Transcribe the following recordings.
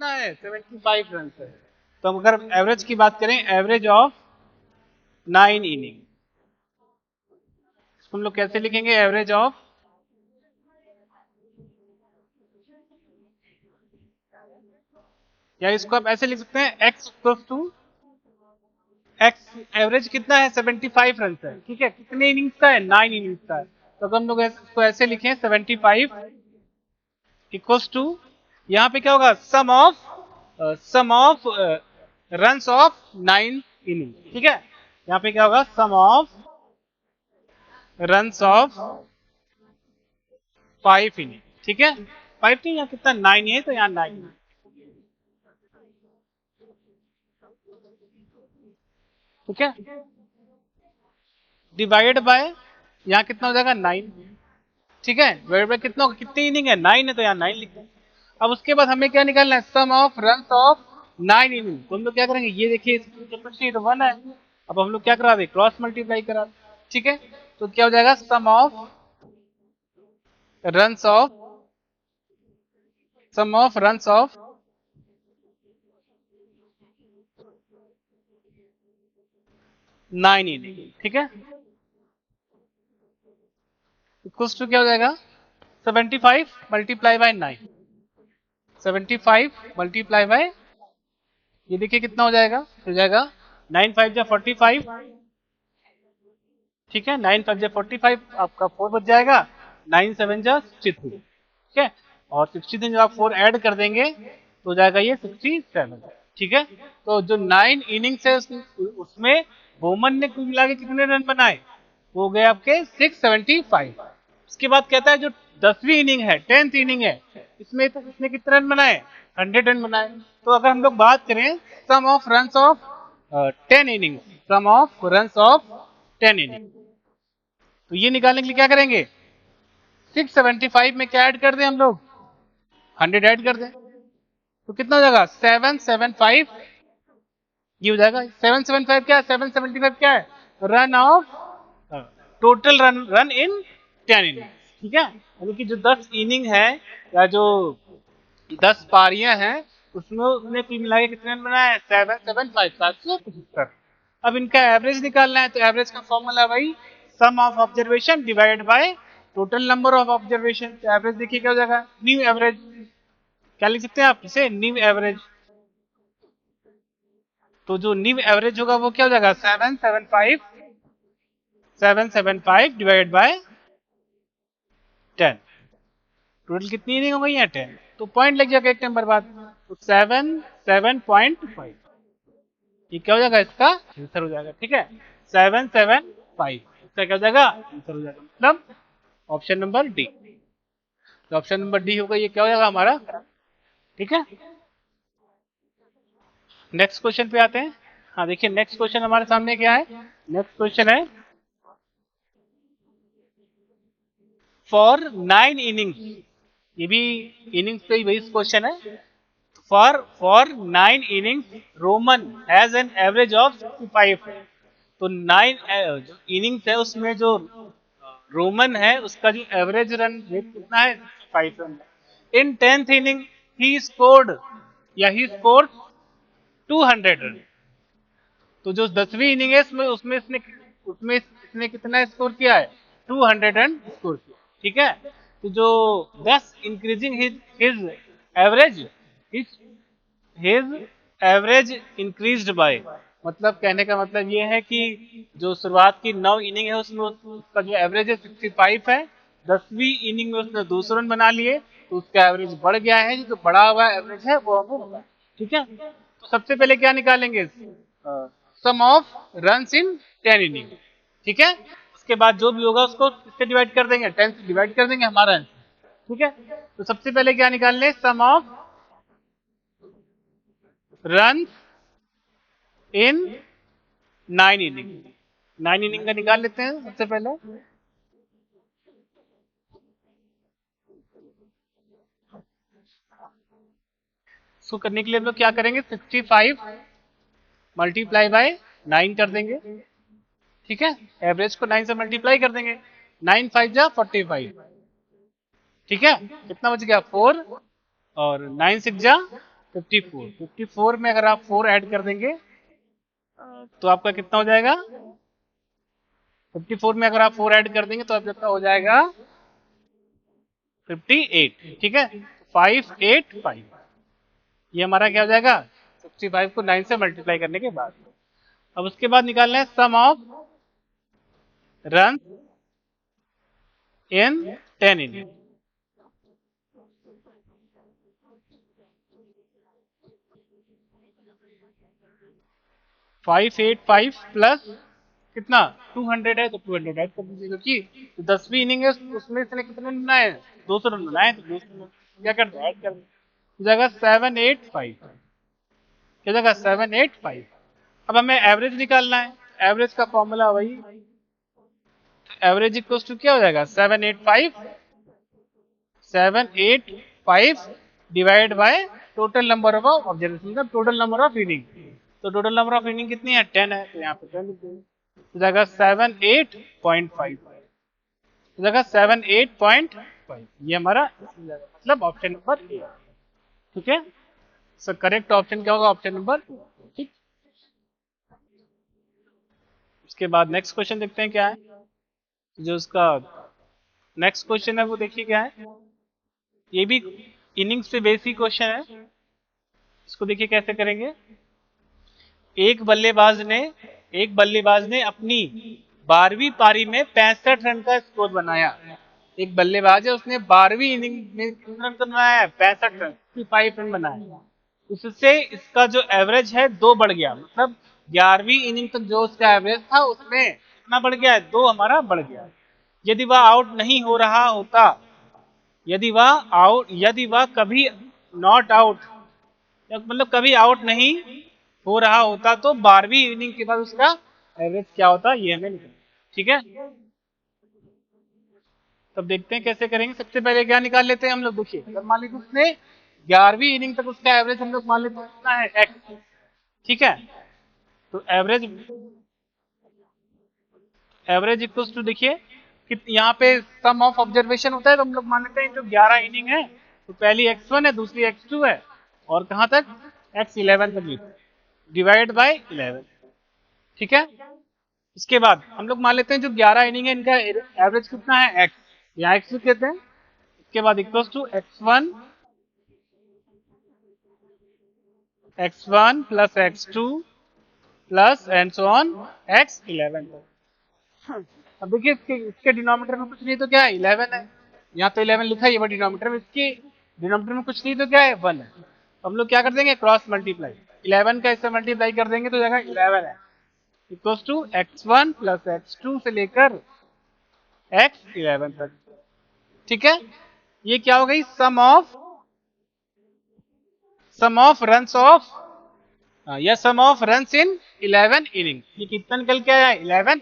कितना है 75 रन है। तो अगर एवरेज की बात करें, एवरेज ऑफ 9 इनिंग, इसको हम लोग कैसे लिखेंगे? एवरेज ऑफ, या इसको आप ऐसे लिख सकते हैं x equals to x. Average कितना है? 75 रन है। ठीक है, कितने इनिंग्स का है? 9 इनिंग्स का है। तो अगर हम लोग इसको ऐसे लिखें 75 इक्वल्स टू, यहाँ पे क्या होगा? सम ऑफ रन्स ऑफ 9 इनिंग। ठीक है, यहाँ पे क्या होगा? सम ऑफ रन्स ऑफ 5 इनिंग। ठीक है, 5 नहीं, यहाँ कितना 9 है, तो यहाँ 9 ठीक है, डिवाइड बाय, यहाँ कितना हो जाएगा? 9। ठीक है, डिवाइड बाय कितना होगा? कितनी इनिंग है? 9 है, तो यहाँ 9 लिखते हैं। अब उसके बाद हमें क्या निकालना है? Sum of runs of 9 inning. तो हम लोग क्या करेंगे? ये देखिए, कैपेसिटी तो 1 है। अब हम लोग क्या करा दे? क्रॉस मल्टीप्लाई करा दे। ठीक है, तो क्या हो जाएगा? Runs of sum of runs of 9 inning. ठीक है, इक्वल्स टू क्या हो जाएगा? 75 मल्टीप्लाई बाय 9। 75 मल्टीप्लाई बाय, ये देखिए कितना हो जाएगा? हो जाएगा 9 5 जा 45। ठीक है, 9 5 जा 45, आपका 4 बच जाएगा। 9 7 जा 63। ठीक है, और 63 जब आप 4 ऐड कर देंगे तो हो जाएगा ये 67। ठीक है, तो जो 9 इनिंग्स है उसमें बोमन ने कुल मिला के कितने रन बनाए? वो गए आपके 675। उसके बाद कहता है जो 10वीं इनिंग है, 10th इनिंग है, इसमें तो इसने कितने रन बनाए? 100 रन बनाए। तो अगर हम लोग बात करें sum of runs of 10 inning, sum of runs of 10 inning, तो ये निकालने के लिए क्या करेंगे? 675 में क्या ऐड कर दें हम लोग? 100 ऐड कर दें, तो कितना हो जाएगा? 775। ये हो जाएगा 775 क्या है? 775 क्या है? Run of, total run in 10 inning. ठीक है, यानी कि जो 10 इनिंग है या जो 10 पारियां हैं, उसमें उसने कुल मिला के कितने रन बनाए? 775, 775। अब इनका एवरेज निकालना है, तो एवरेज का फॉर्मूला भाई sum of observation divide by total number of observation. तो एवरेज देखिए क्या हो जाएगा? New average. क्या लिख सकते हैं आप इसे? New average. तो जो न्यू एवरेज होगा वो क्या हो जाएगा? 775 डिवाइड बाय 10। टोटल कितनी इनिंग हो गई है? 10। तो पॉइंट लग जाएगा एक नंबर बाद। तो 7.5 ये क्या हो जाएगा? इसका आंसर हो जाएगा। ठीक है, 775 इसका क्या हो जाएगा? आंसर हो जाएगा, मतलब ऑप्शन नंबर डी। तो ऑप्शन नंबर डी होगा, ये क्या हो जाएगा हमारा? ठीक है, नेक्स्ट क्वेश्चन पे आते हैं। हाँ देखिए, नेक्स्ट क्वेश्चन हमारे सामने क्या है? नेक्स्ट क्वेश्चन है फॉर 9 इनिंग्स। ये भी इनिंग्स पे ही बेस्ड क्वेश्चन है। For 9 innings Roman has an average of 65। तो 9 जो इनिंग्स है उसमें जो रोमन है उसका जो एवरेज रन रेट कितना है? 65 run. In 10th inning he scored, या ही स्कोर्ड 200 रन। तो जो 10वीं इनिंग है उसमें उसमें इसने कितना स्कोर किया है? 200 रन स्कोर किया। ठीक है, तो जो 10 increasing his average, his his average increased by, मतलब कहने का मतलब ये है कि जो शुरुआत की 9 इनिंग है उसमें उसका जो एवरेज है 65 है। 10वीं इनिंग में उसने 200 रन बना लिए, तो उसका एवरेज बढ़ गया है। जो बढ़ा हुआ एवरेज है वो हमें होगा। ठीक है, तो सबसे पहले क्या निकालेंगे? सम ऑफ रन्स इन 10 इनिंग। ठीक है, उसके बाद जो भी होगा उसको किससे डिवाइड कर देंगे? 10 से डिवाइड कर देंगे, हमारा आंसर। ठीक है, तो सबसे पहले क्या निकालने? Sum of run in 9 inning. 9 inning का निकाल लेते हैं सबसे पहले। इसको करने के लिए हम लोग क्या करेंगे? 65 मल्टीप्लाई बाय 9 कर देंगे। ठीक है, एवरेज को 9 से मल्टीप्लाई कर देंगे। 9 5 जा 45। ठीक है, कितना बच गया? 4, और 9 6 जा 54 में अगर आप 4 ऐड कर देंगे तो आपका कितना हो जाएगा? 54 में अगर आप 4 ऐड कर देंगे तो आपका हो जाएगा 58, ठीक है। 585 ये हमारा क्या हो जाएगा? 65 को 9 से मल्टीप्लाई करने के बाद। अब उसके बाद निकालना है sum of run in 10 inning. Five eight five plus कितना 200 है तो 200 ऐड कर दीजिए, क्योंकि 10वीं इनिंग है उसमें इसने कितने रन बनाए हैं? 200 रन बनाए, तो 200 रन क्या करते हैं? ऐड कर जगह 785, क्या जगह 785। अब हमें एवरेज निकालना है, एवरेज का फॉर्मूला वही, एवरेज इक्वल्स टू क्या हो जाएगा? 785 divide by total number of observation, मतलब टोटल नंबर ऑफ इनिंग। तो टोटल नंबर ऑफ इनिंग कितनी है? 10 है, तो यहाँ पे 10 लिख देंगे। तो जाएगा 78.5, तो जाएगा 78.5, ये हमारा मतलब ऑप्शन नंबर ए, ठीक है। सो करेक्ट ऑप्शन क्या होगा? ऑप्शन नंबर, ठीक। उसके बाद नेक्स्ट क्वेश्चन देखते हैं क्या है। जो उसका नेक्स्ट क्वेश्चन है वो देखिए क्या है। ये भी इनिंग्स पे बेसिक क्वेश्चन है। इसको देखिए कैसे करेंगे। एक बल्लेबाज ने अपनी 12वीं पारी में 65 रन का स्कोर बनाया। एक बल्लेबाज है, उसने 12वीं इनिंग में कितना रन बनाया है? 65 रन, 65 रन बनाया। उससे इसका जो एवरेज है 2 बढ़ गया, मतलब 11वीं इनिंग तक जो उसका एवरेज था उसमें कितना बढ़ गया है? 2 हमारा बढ़ गया। यदि वह आउट नहीं हो रहा होता, यदि वह कभी नॉट आउट, मतलब कभी आउट नहीं हो रहा होता, तो 12वीं इनिंग के बाद उसका एवरेज क्या होता, ये हमें निकालना, ठीक है। तब देखते हैं कैसे करेंगे। सबसे पहले क्या निकाल लेते हैं हम लोग। देखिए अगर मान लीजिए उसने 11वीं इनिंग तक उसका एवरेज हम लोग मान लेते हैं कितना है? एक्स, ठीक है। तो एवरेज इक्वल्स टू, देखिए कि यहाँ पे सम ऑफ ऑब्जर्वेशन होता है, तो हम लोग मान लेते हैं जो 11 इनिंग है तो पहली x1 है, दूसरी x2 है, और कहां तक? x11 तक, डिवाइड बाय 11, ठीक है। इसके बाद हम लोग मान लेते हैं जो 11 इनिंग है इनका एवरेज कितना है? x, यहाँ x कहते हैं। इसके बाद equals to x1 plus x2 plus and so on x11। अब देखिए इसके डिनोमिनेटर में कुछ नहीं तो क्या है? 11 है। यहाँ तो 11 लिखा है, ये डिनोमिनेटर में, इसके डिनोमिनेटर में कुछ नहीं तो क्या है? 1 है। तो हम लोग क्या कर देंगे? क्रॉस मल्टीप्लाई, 11 का इससे मल्टीप्लाई कर देंगे तो जाएगा 11 है, equals to x1 plus x2 से लेकर x11 तक, ठीक है। ये क्या हो गई? सम ऑफ रन्स ऑफ, या सम ऑफ रन्स इन 11 इनिंग। ये कितना निकल के आया? 11।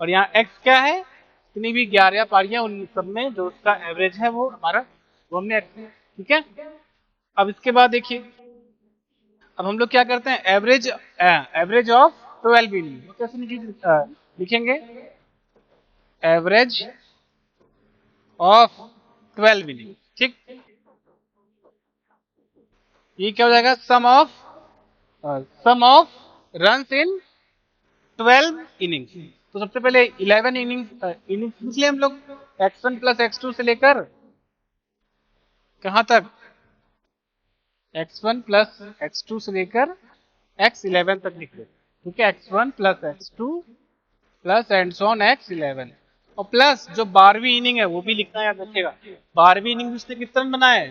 और यहाँ x क्या है? इतनी भी 11 पारियां, उन सब में जो उसका एवरेज है वो हमारा, वो हमने x, ठीक है। अब इसके बाद देखिए, अब हम लोग क्या करते हैं? एवरेज ऑफ 12 इनिंग तो कैसे लिखेंगे? एवरेज ऑफ 12 इनिंग, ठीक। ये क्या हो जाएगा? सम ऑफ रन्स इन 12 इनिंग्स। तो सबसे पहले 11 इनिंग्स लिख लिया हम लोग, x1 प्लस x2 से लेकर कहां तक? x1 प्लस x2 से लेकर x11 तक लिख ले, ठीक है। x1 plus x2 plus and so on x11, और प्लस जो 12वीं इनिंग है वो भी लिखना याद रखिएगा। 12वीं इनिंग में उसने कितना रन बनाया है?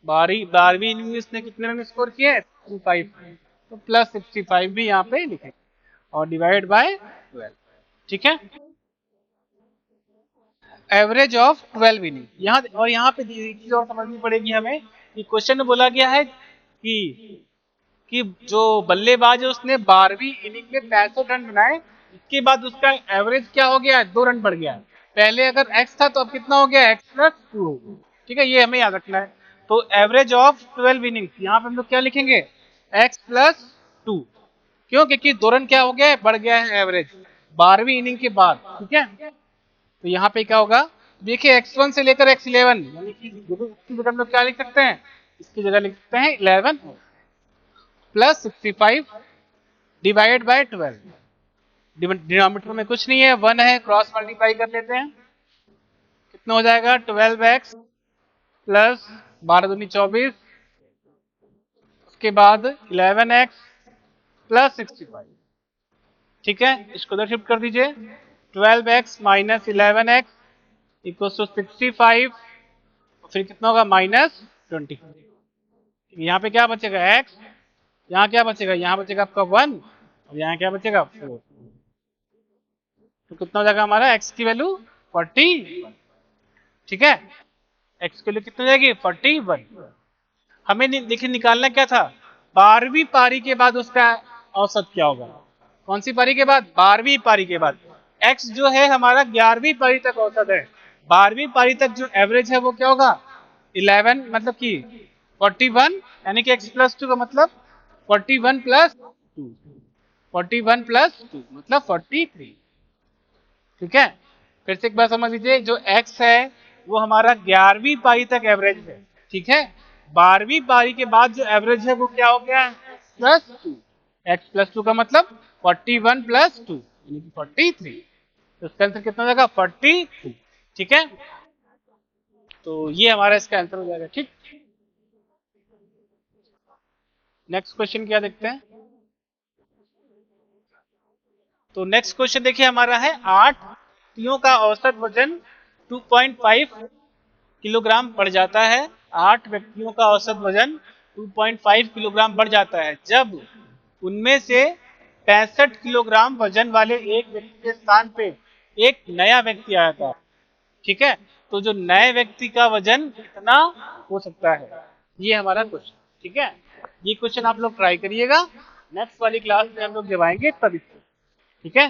12वीं इनिंग में उसने कितने रन स्कोर किए? 65, तो प्लस 65 भी यहाँ पे लिखेंगे और डिवाइड बाय 12, ठीक है। एवरेज ऑफ 12 इनिंग यहाँ, और यहाँ पे एक चीज और समझनी पड़ेगी हमें कि क्वेश्चन में बोला गया है कि जो बल्लेबाज है उसने 12वीं इनिंग में 65 रन बनाए, इसके बाद उसका एवरेज क्या हो गया? 2 रन बढ़ गया। पहले अगर x था तो अब कितना हो गया? x प्लस 2, ठीक है। ये हमें याद रखना है। तो एवरेज ऑफ 12 इनिंग्स यहाँ पे हम लोग क्या लिखेंगे? x प्लस 2, क्यों? क्योंकि 2 रन क्या हो गया है? बढ़ गया है एवरेज 12वीं इनिंग के बाद, ठीक है। तो यहाँ पे क्या होगा? देखिए x1 से लेकर x11, यानी कि हम लोग क्या लिख सकते हैं? इसकी जगह लिख सकते हैं 11 प्लस 65 डिवाइड बाय 12। डिनोमिनेटर में कुछ नहीं है, 1 है, क्रॉस मल्टीप्लाई कर लेते हैं। कितना हो जाएगा 12x प्लस 12 दूनी 24, उसके बाद 11x प्लस 65। ठीक है, इसको उधर शिफ्ट कर दीजिए। 12x minus 11x equals to 65, फिर कितना होगा -20। यहाँ पे क्या बचेगा x, यहाँ क्या बचेगा, यहाँ बचेगा आपका 1 और यहाँ क्या बचेगा 4। तो कितना हो जाएगा हमारा x की वैल्यू 40। ठीक है, x की वैल्यू कितनी हो जाएगी 41। हमें देखिए निकालना क्या था, 12वीं पारी के बाद उसका औसत क्या होगा। कौन सी पारी के बाद, 12वीं पारी के बाद। x जो है हमारा 11वीं पारी तक औसत है, 12वीं पारी तक जो एवरेज है वो क्या होगा 11 मतलब कि 41, यानी कि x प्लस 2 का मतलब 41 प्लस 2, 41 प्लस 2 मतलब 43। ठीक है, फिर से एक बार समझ लीजिए, जो x है वो हमारा 11वीं पारी तक एवरेज है। ठीक है, 12वीं पारी के बाद जो एवरेज है वो क्या हो गया प्लस 2। x प्लस 2 का मतलब 41 प्लस 2 यानी कि 43। तो इसका आंसर कितना हो जाएगा 42। ठीक है, तो ये हमारा इसका आंसर हो जाएगा। ठीक, नेक्स्ट क्वेश्चन क्या देखते हैं। तो नेक्स्ट क्वेश्चन देखिए हमारा है 8 व्यक्तियों का औसत वजन 2.5 किलोग्राम बढ़ जाता है। 8 व्यक्तियों का औसत वजन 2.5 किलोग्राम बढ़ जाता है जब उनमें से 65 किलोग्राम वजन वाले एक व्यक्ति के स्थान पे एक नया व्यक्ति आया था। ठीक है, तो जो नए व्यक्ति का वजन कितना हो सकता है, ये हमारा क्वेश्चन। ठीक है, ये क्वेश्चन आप लोग ट्राई करिएगा, नेक्स्ट वाली क्लास में हम लोग जब आएंगे तब इसको। ठीक है।